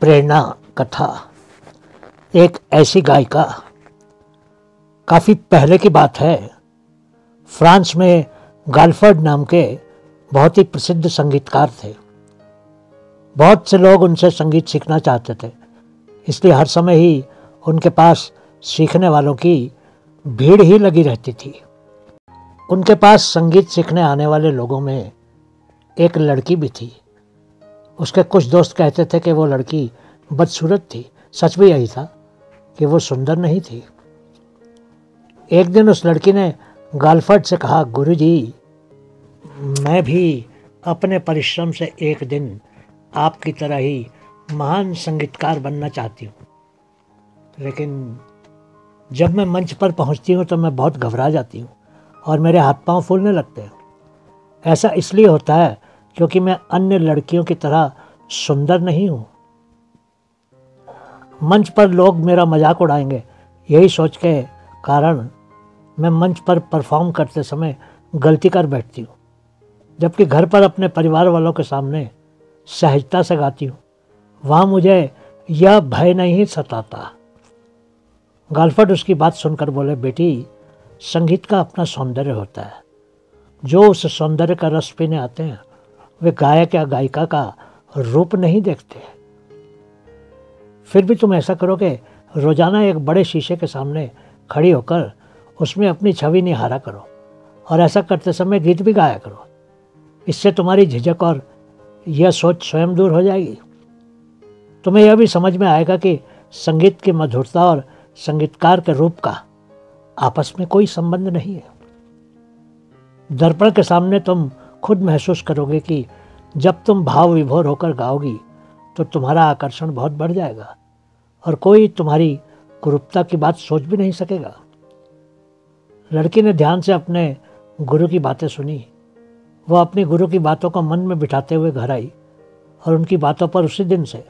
प्रेरणा कथा। एक ऐसी गायिका, काफ़ी पहले की बात है, फ्रांस में गाल्फर्ड नाम के बहुत ही प्रसिद्ध संगीतकार थे। बहुत से लोग उनसे संगीत सीखना चाहते थे, इसलिए हर समय ही उनके पास सीखने वालों की भीड़ ही लगी रहती थी। उनके पास संगीत सीखने आने वाले लोगों में एक लड़की भी थी। उसके कुछ दोस्त कहते थे कि वो लड़की बदसूरत थी। सच भी यही था कि वो सुंदर नहीं थी। एक दिन उस लड़की ने गाल्फर्ड से कहा, गुरुजी, मैं भी अपने परिश्रम से एक दिन आपकी तरह ही महान संगीतकार बनना चाहती हूँ, लेकिन जब मैं मंच पर पहुँचती हूँ तो मैं बहुत घबरा जाती हूँ और मेरे हाथ पांव फूलने लगते हैं। ऐसा इसलिए होता है क्योंकि मैं अन्य लड़कियों की तरह सुंदर नहीं हूँ। मंच पर लोग मेरा मजाक उड़ाएंगे, यही सोच के कारण मैं मंच पर परफॉर्म करते समय गलती कर बैठती हूँ, जबकि घर पर अपने परिवार वालों के सामने सहजता से गाती हूँ। वहाँ मुझे यह भय नहीं सताता। गाल्फर्ड उसकी बात सुनकर बोले, बेटी, संगीत का अपना सौंदर्य होता है। जो उस सौंदर्य का रस पीने आते हैं वे गायक या गायिका का रूप नहीं देखते। फिर भी तुम ऐसा करो कि रोजाना एक बड़े शीशे के सामने खड़ी होकर उसमें अपनी छवि निहारा करो और ऐसा करते समय गीत भी गाया करो। इससे तुम्हारी झिझक और यह सोच स्वयं दूर हो जाएगी। तुम्हें यह भी समझ में आएगा कि संगीत की मधुरता और संगीतकार के रूप का आपस में कोई संबंध नहीं है। दर्पण के सामने तुम खुद महसूस करोगे कि जब तुम भाव विभोर होकर गाओगी तो तुम्हारा आकर्षण बहुत बढ़ जाएगा और कोई तुम्हारी कुरूपता की बात सोच भी नहीं सकेगा। लड़की ने ध्यान से अपने गुरु की बातें सुनी। वह अपनी गुरु की बातों को मन में बिठाते हुए घर आई और उनकी बातों पर उसी दिन से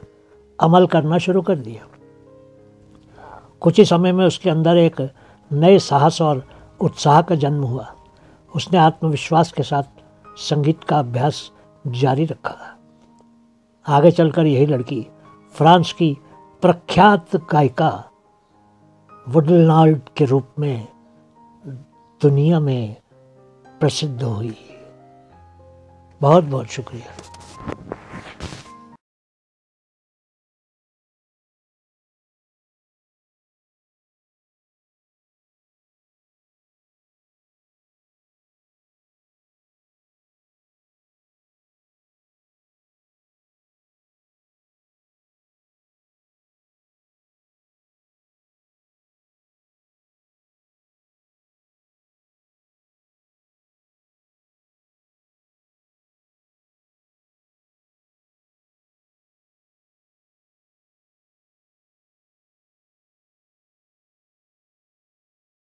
अमल करना शुरू कर दिया। कुछ ही समय में उसके अंदर एक नए साहस और उत्साह का जन्म हुआ। उसने आत्मविश्वास के साथ संगीत का अभ्यास जारी रखा। आगे चलकर यही लड़की फ्रांस की प्रख्यात गायिका वुडलनाल्ड के रूप में दुनिया में प्रसिद्ध हुई। बहुत बहुत शुक्रिया।